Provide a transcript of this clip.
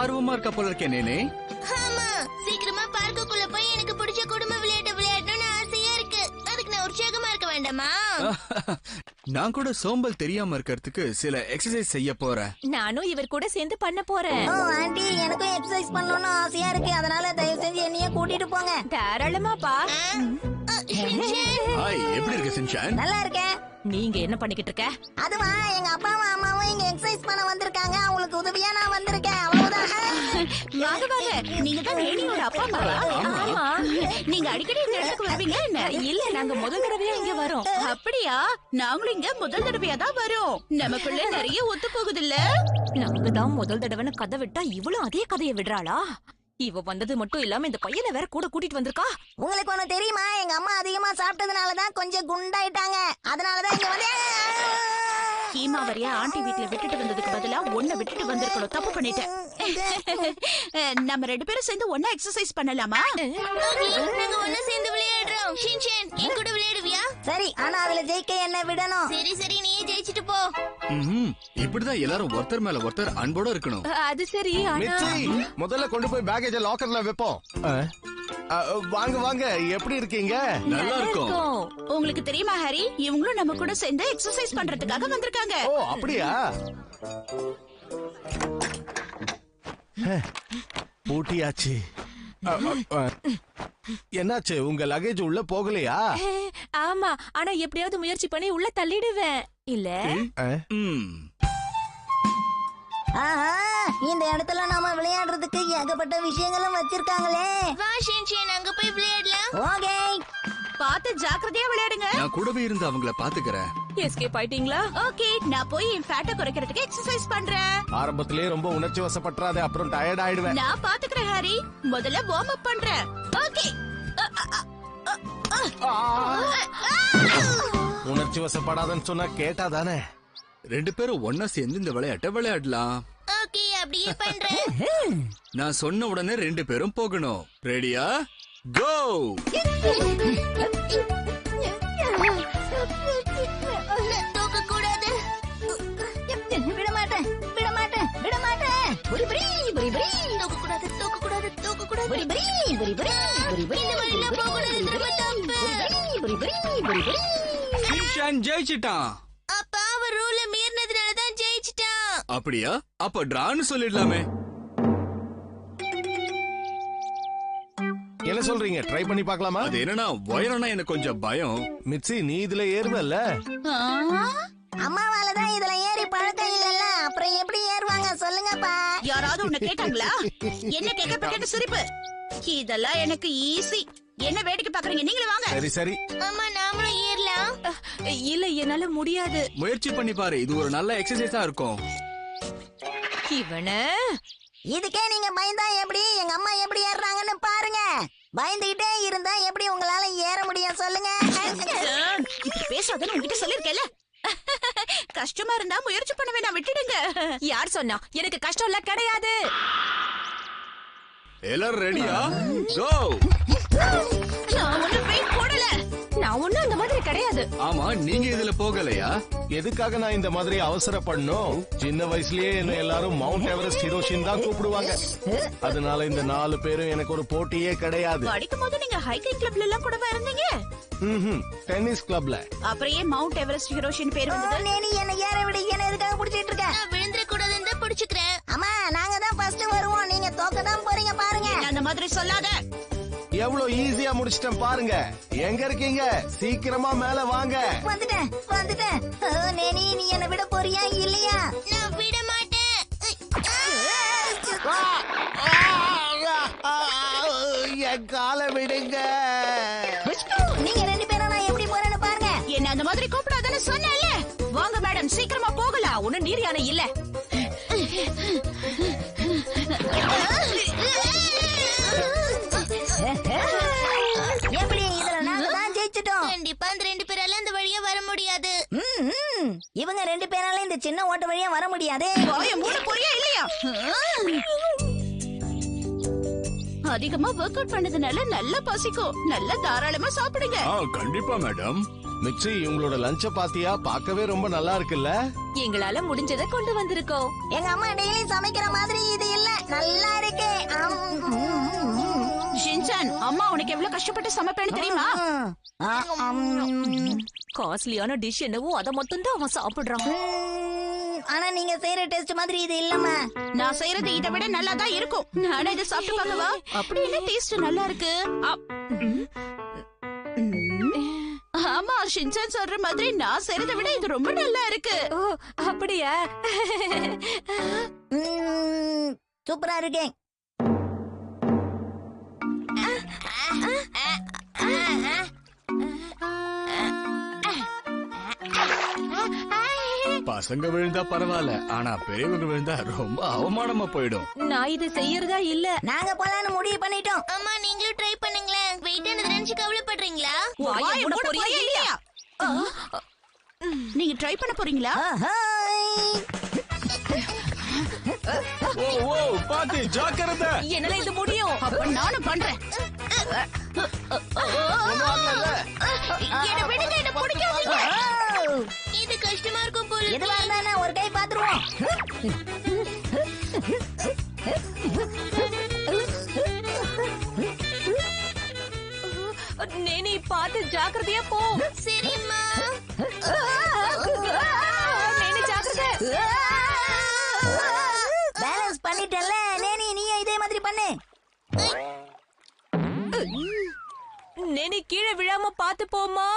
ஆர்வமா இருக்க போல இருக்கே நேனே. ஆமா, சீக்கிரமா பார்க்குள்ள போய் எனக்கு பிடிச்ச குடும்ப விளையாட்டு விளையாடணும்னு ஆசையா இருக்கு. அதுக்கு நான் உற்சாகமா இருக்க வேண்டாமா? நான் கூட சோம்பல் தெரியாம இருக்கிறதுக்கு சில எக்ஸசைஸ் செய்ய போறேன். நானும் இவர் கூட சேர்ந்து பண்ண போறேன். ஓ ஆண்டி, எனக்கும் எக்ஸசைஸ் பண்ணணும்னு ஆசையா இருக்கு. அதனால தயவு செஞ்சு என்னைய கூட்டிட்டு போங்க. தாராளமாப்பா. ஹாய், எப்படி இருக்க சின்சான்? நல்லா இருக்கேன். நீங்க என்ன பண்ணிக்கிட்டு இருக்க? அதுவா, எங்க அப்பாவும் அம்மாவும் இங்க எக்ஸசைஸ் பண்ண வந்திருக்காங்க. அவங்களுக்கு உதவியா நான் வந்திருக்கேன், அவ்வளவுதான். வாங்க வாங்க, நீங்க தான் ரேடியோட அப்பா அம்மாவா? ஆமா. நீங்க அடிக்கடி இந்த இடத்துக்கு வருவீங்க என்ன? இல்ல, நாங்க முதல் தடவையா இங்க வரோம். அப்படியா? நாங்களும் இங்க முதல் தடவையா தான் வரோம். நமக்குள்ள நிறைய ஒத்து போகுது இல்ல? நாங்க தான் முதல் தடவைன்னு கதை விட்டா இவளும் அதே கதையை விடுறாளா? இவ வந்தது மட்டும் இல்லாம இந்த பையனை வேற கூட கூட்டிட்டு வந்திருக்கா. உங்களுக்கு ஒண்ணு தெரியுமா? எங்க அம்மா அதிகமா சாப்பிட்டதுனாலதான் கொஞ்சம் குண்டாயிட்டாங்க. அதனாலதான் இங்க வந்து கீமாவரியா ஆண்டி வீட்டுல விட்டுட்டு வந்ததுக்கு பதிலா ஒன்ன விட்டுட்டு வந்திருக்கணும். தப்பு பண்ணிட்டேன். நம்ம 2 பேரும் சேர்ந்து ஒன்னா எக்ஸசைஸ் பண்ணலாமா? நாங்க ஒண்ணா சேர்ந்து விளையாடுறோம். ஷின்சான், என் கூட விளையாடுவியா? சரி, ஆனா அதுல ஜெயிக்க என்ன விடணும். சரி சரி, நீயே ஜெயிச்சிட்டு போ. இப்படிதான் எல்லாரும் ஒருத்தர் மேல ஒருத்தர் அன்போட இருக்கணும். அது சரி, ஆனா முதல்ல கொண்டு போய் பேக்கேஜ லாக்கர்ல வைப்போம். வாங்க வாங்க, எப்படி இருக்கீங்க? நல்லா இருக்கும். உங்களுக்கு தெரியுமா ஹரி, இவங்களும் நம்ம கூட சேர்ந்து எக்ஸசைஸ் பண்றதுக்காக வந்திருக்காங்க. ஓ அப்படியா? பூட்டியாச்சு. என்னாச்சு, உங்க லகேஜ் உள்ள போகலையா? ஆமா, ஆனா எப்படியாவது முயற்சி பண்ணி உள்ள தள்ளிடுவேன். இல்ல ஆஹா, இந்த இடத்துல நாம விளையாடுறதுக்கு ஏகப்பட்ட விஷயங்களும் வச்சிருக்காங்களே. வா ஷின்சான், அங்க போய் விளையாடலாம். ஓகே, பார்த்து ஜாக்கிரதையா விளையாடுங்க. நான் கூடவே இருந்து அவங்கள பாத்துக்கிறேன். எஸ்கேப் ஆயிட்டீங்களா? ஓகே, நான் போய் என் ஃபேட்டை குறைக்கிறதுக்கு எக்ஸசைஸ் பண்றேன். ஆரம்பத்திலே ரொம்ப உணர்ச்சி வசப்பட்டுறாத, அப்புறம் டயர்ட் ஆயிடுவேன். நான் பாத்துக்கிறேன் ஹரி. முதல்ல வார்ம் அப் பண்றேன். ஓகே. உணர்ச்சி வசப்படாதன்னு சொன்னா கேட்டா தானே? 2 பேரும் ஒன்னா சேர்ந்து இந்த விளையாட்டை விளையாடலாம். ஓகே, அப்படியே பண்றேன். நான் சொன்ன உடனே 2 பேரும் போகணும். ரெடியா? கோ! தூக்க கூடாது. விட மாட்டேன், விட மாட்டேன், விட மாட்டேன். புரி புரி புரி புரி தூக்க கூடாது, தூக்க கூடாது, தூக்க கூடாது. புரி புரி புரி புரி புரி புரி. இந்த வழியில போக கூடாது, திரும்ப தப்பு. புரி புரி புரி புரி. சின்சான் ஜெயிச்சிட்டான். அப்பா, அவர் ரூல மீறினதுனால தான் ஜெயிச்சிட்டான். அப்படியா? அப்ப டிரான்னு சொல்லிடலாமே. என்ன சொல்றீங்க? ட்ரை பண்ணி பார்க்கலாமா? அது என்னன்னா, உயரம்னா எனக்கு கொஞ்சம் பயம். மிட்சி, நீ இதுல ஏறுவல்ல? அம்மாவாலதான் இதுல ஏறி பழக்கம் இல்லல்ல, அப்புறம் எப்படி ஏறுவாங்க சொல்லுங்கப்பா. யாராவது உன்னை கேட்டாங்களா? என்ன கேட்கப்பட்ட சிரிப்பு? இதெல்லாம் எனக்கு ஈஸி. என்ன வேடிக்கை பாக்குறீங்க? நீங்களும் வாங்க. சரி சரி. அம்மா, நாமளும் ஏறலாம். இல்ல, என்னால முடியாது. முயற்சி பண்ணி பாரு, இது ஒரு நல்ல எக்ஸசைஸா இருக்கும். இவன இதுக்கே நீங்க பயந்தா எப்படி? எங்க அம்மா எப்படி ஏறுறாங்கன்னு பாருங்க. பயந்துகிட்டே இருந்தா எப்படி உங்களால ஏற முடியும் சொல்லுங்க? இப்படி பேசாதன்னு உங்ககிட்ட சொல்லிருக்கேன்ல. கஷ்டமா இருந்தா முயற்சி பண்ண வேணாம், விட்டுடுங்க. யார் சொன்னா? எனக்கு கஷ்டம் எல்லாம் கிடையாது. எல்லாரும் ரெடியா? கோ! நான் ஒண்ணும் வெயிட் போடல. நான் ஒண்ணும் அந்த மாதிரி கிடையாது. ஆமா, நீங்க இதுல போகலையா? எதுக்காக நான் இந்த மாதிரி அவசரப்படணும்? சின்ன வயசுலயே என்ன எல்லாரும் மவுண்ட் எவரெஸ்ட் ஹிரோஷின் தான் கூப்பிடுவாங்க. அதனால இந்த 4 பேரும் எனக்கு ஒரு போட்டியே கிடையாது. படிக்கும் போது நீங்க ஹைக்கிங் கிளப்ல எல்லாம் கூடவா இருந்தீங்க? டென்னிஸ் கிளப்ல. அப்புறம் ஏன் மவுண்ட் எவரெஸ்ட் ஹிரோஷின் பேர் வந்தது? நீ என்ன ஏற விட, என்ன எதுக்காக புடிச்சிட்டு இருக்க? நான் விழுந்துட கூடாதுன்னு தான் பிடிச்சுக்கிறேன். அம்மா, நாங்க தான் ஃபர்ஸ்ட் வருவோம். நீங்க தோக்க தான் போறீங்க பாருங்க. அந்த மாதிரி சொல்லாத. எவ்வளவு ஈஸியா முடிச்சிட்டேன் பாருங்க. எங்க இருக்கீங்க? சீக்கிரமா மேல வாங்க. வந்துட்டேன் வந்துட்டேன். நேனி, நீ என்ன விட போறியா இல்லையா? நான் விட மாட்டேன். என் காலை விடுங்க. நீங்க 2 பேரும் நான் எப்படி போறேன்னு பாருங்க. என்ன அந்த மாதிரி கூப்பிடாதன்னு சொன்னேன்ல. வாங்க மேடம், சீக்கிரமா போகலாம். ஒன்னும் நீர் யானை இல்ல. எப்படி? இதுல நாங்க தான் ஜெயிச்சிட்டோம். கண்டிப்பா அந்த 2 பேரால அந்த வழியா வர முடியாது. இவங்க 2 பேரால இந்த சின்ன ஓட்ட வழியா வர முடியாது. வாயை மூட போறியா இல்லையா? அதிகமா ஒர்க் அவுட் பண்ணதுனால நல்லா பசிக்கும். நல்லா தாராளமா சாப்பிடுங்க. கண்டிப்பா மேடம். மிக்ஸி உங்களோட லஞ்ச பாத்தியா பார்க்கவே ரொம்ப நல்லா இருக்குல்ல. எங்களால முடிஞ்சதை கொண்டு வந்திருக்கோம். எங்க அம்மா டெய்லி சமைக்கிற மாதிரி இது இல்ல, நல்லா இருக்கு. ஷின்சான், அம்மா உனக்கு எவ்வளவு கஷ்டப்பட்டு சமைப்பேன்னு தெரியுமா? காஸ்ட்லியான டிஷ் என்னவோ அத மட்டும் தான் அவன் சாப்பிடுறான். ஆனா நீங்க செய்யற டேஸ்ட் மாதிரி இது இல்லம்மா. நான் செய்யறது இதை விட நல்லா தான் இருக்கும். நானே இதை சாப்பிட்டு பார்க்கவா? அப்படி என்ன டேஸ்ட் நல்லா இருக்கு. ஆமா, ஷின்சான் சொல்ற மாதிரி நான் செய்யறதை விட இது ரொம்ப நல்லா இருக்கு. ஓ அப்படியா? சூப்பரா இருக்கேன். பசங்க விழுந்தா பரவாயில்ல, ஆனா பெரியவங்க விழுந்தா ரொம்ப அவமானமா போயிடும். நான் இது செய்யறதா இல்ல. நாங்க போலான்னு முடிவு பண்ணிட்டோம். அம்மா நீங்களும் ட்ரை பண்ணுங்களேன். வெயிட் ஆனது நினைச்சு கவலைப்படுறீங்களா? வாயை மூட போறியா இல்லையா? நீங்க ட்ரை பண்ண போறீங்களா? ஓ ஓ பாத்து ஜாக்கிரதை. என்னால இது முடியும். அப்ப நானும் பண்றேன். என்ன விடுங்க, என்ன பிடிக்காதீங்க. இது கஷ்டமா இருக்கும் போல. எதுவா இருந்தா ஒரு கை பாத்துருவோம். நேனி பார்த்து ஜாக்கிரதையா போ. சரிம்மா. நேனி ஜாக்கிரதை. பேலன்ஸ் பண்ணிட்டேன்ல நேனி, நீயும் இதே மாதிரி பண்ணு. நேனி கீழே விழாம பாத்து போமா.